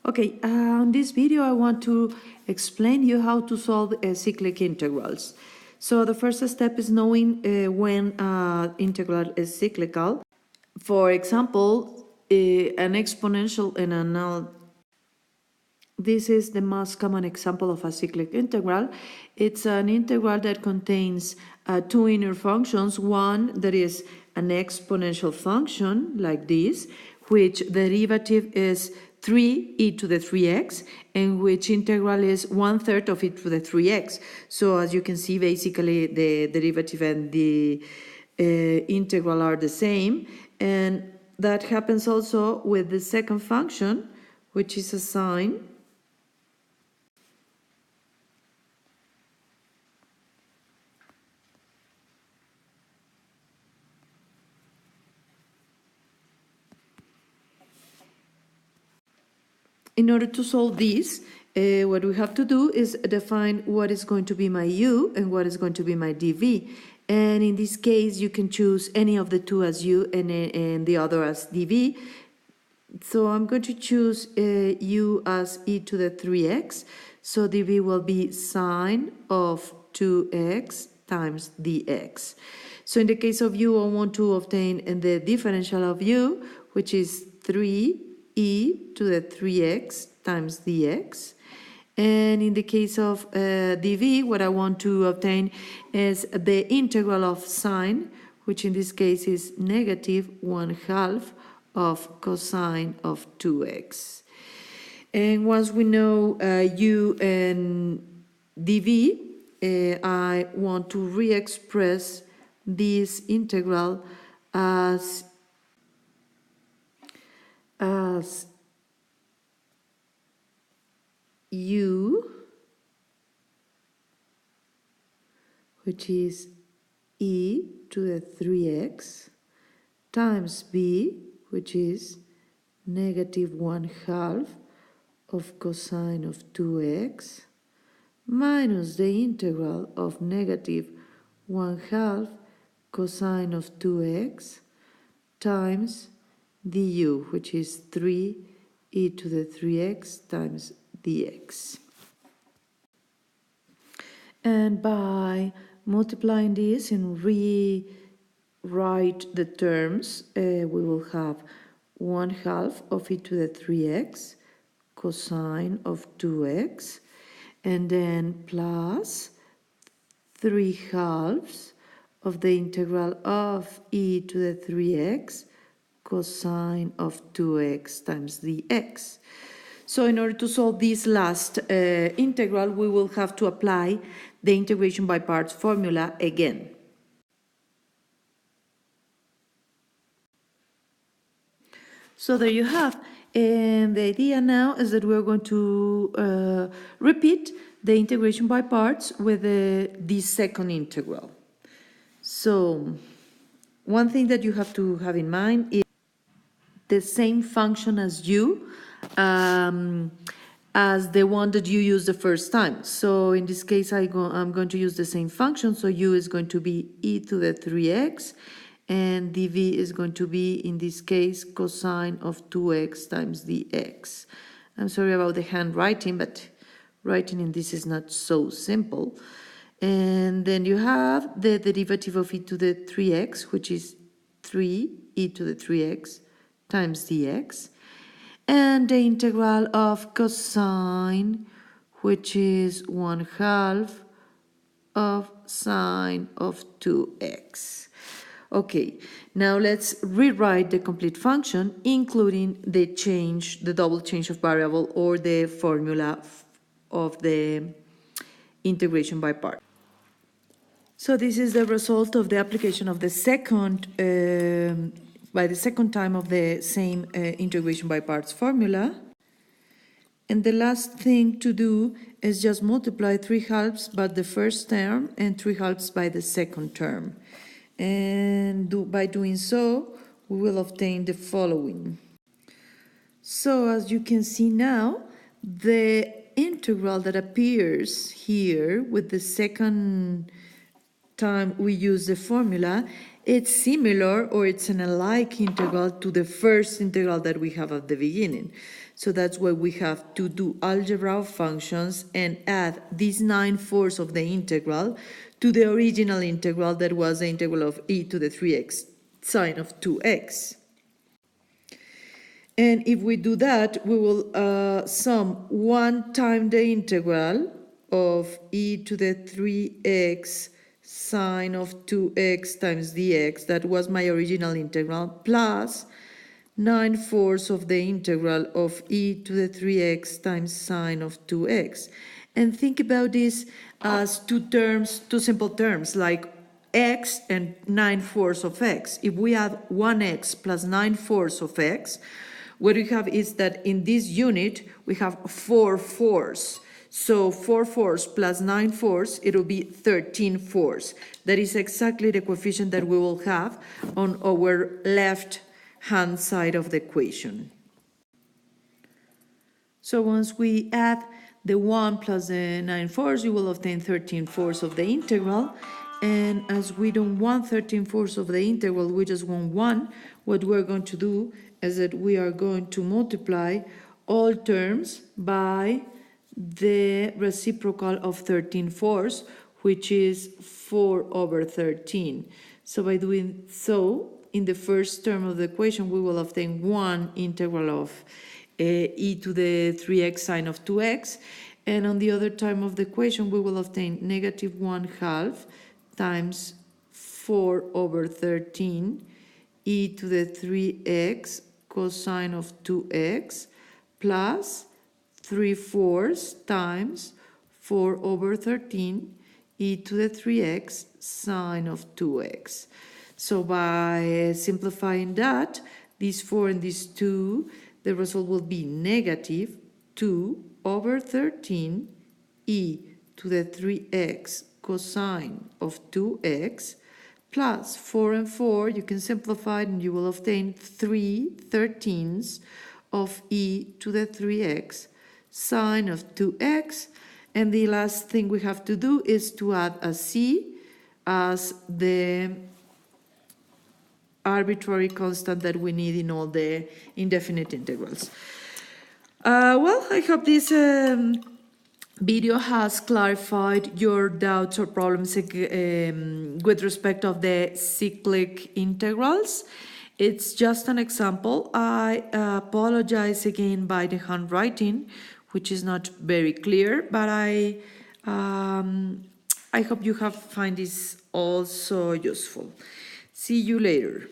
Okay, in this video I want to explain you how to solve cyclic integrals. So the first step is knowing when integral is cyclical. For example, an exponential and a null. This is the most common example of a cyclic integral. It's an integral that contains two inner functions. One that is an exponential function like this, which the derivative is 3e to the 3x, and which integral is 1/3 of e to the 3x. So as you can see, basically the derivative and the integral are the same. And that happens also with the second function, which is a sine. In order to solve this, what we have to do is define what is going to be my u and what is going to be my dv. And in this case, you can choose any of the two as u and the other as dv. So I'm going to choose u as e to the 3x. So dv will be sine of 2x times dx. So in the case of u, I want to obtain the differential of u, which is 3e to the 3x times dx. And in the case of dv, what I want to obtain is the integral of sine, which in this case is negative 1/2 of cosine of 2x. And once we know u and dv, I want to re-express this integral as u, which is e to the 3x, times b, which is negative 1/2 of cosine of 2x, minus the integral of negative 1/2 cosine of 2x times du, which is 3e to the 3x times dx. And by multiplying this and rewrite the terms, we will have 1/2 of e to the 3x cosine of 2x, and then plus 3/2 of the integral of e to the 3x cosine of 2x times dx. So in order to solve this last integral, we will have to apply the integration by parts formula again. So there you have. And the idea now is that we're going to repeat the integration by parts with this second integral. So one thing that you have to have in mind is the same function as u, as the one that you used the first time. So in this case, I'm going to use the same function. So u is going to be e to the 3x, and dv is going to be, in this case, cosine of 2x times dx. I'm sorry about the handwriting, but writing in this is not so simple. And then you have the derivative of e to the 3x, which is 3e to the 3x times dx, and the integral of cosine, which is 1/2 of sine of 2x. Okay, now let's rewrite the complete function, including the double change of variable, or the formula of the integration by parts. So this is the result of the application of the second by the second time of the same integration by parts formula. And the last thing to do is just multiply 3/2 by the first term and 3/2 by the second term. And by doing so, we will obtain the following. So as you can see now, the integral that appears here with the second time we use the formula it's similar or it's an alike integral to the first integral that we have at the beginning. So that's why we have to do algebra of functions and add this 9/4 of the integral to the original integral that was the integral of e to the 3x sine of 2x. And if we do that, we will sum 1 time the integral of e to the 3x sine of 2x times dx, that was my original integral, plus 9/4 of the integral of e to the 3x times sine of 2x. And think about this as two simple terms, like x and 9/4 of x. If we add 1x plus 9/4 of x, what we have is that in this unit, we have 4/4. So 4/4 plus 9/4, it will be 13/4. That is exactly the coefficient that we will have on our left-hand side of the equation. So once we add the 1 plus the 9/4, you will obtain 13/4 of the integral. And as we don't want 13/4 of the integral, we just want 1, what we're going to do is that we are going to multiply all terms by the reciprocal of 13/4, which is 4/13. So by doing so, in the first term of the equation, we will obtain 1 integral of e to the 3x sine of 2x. And on the other term of the equation, we will obtain negative 1/2 times 4/13 e to the 3x cosine of 2x plus 3/4 times 4/13 e to the 3x sine of 2x. So by simplifying that, these 4 and these 2, the result will be negative 2/13 e to the 3x cosine of 2x plus 4 and 4, you can simplify it and you will obtain 3/13 of e to the 3x sine of 2x. And the last thing we have to do is to add a c as the arbitrary constant that we need in all the indefinite integrals. Well, I hope this video has clarified your doubts or problems with respect of the cyclic integrals. It's just an example. I apologize again by the handwriting, which is not very clear, but I hope you have find this also useful. See you later.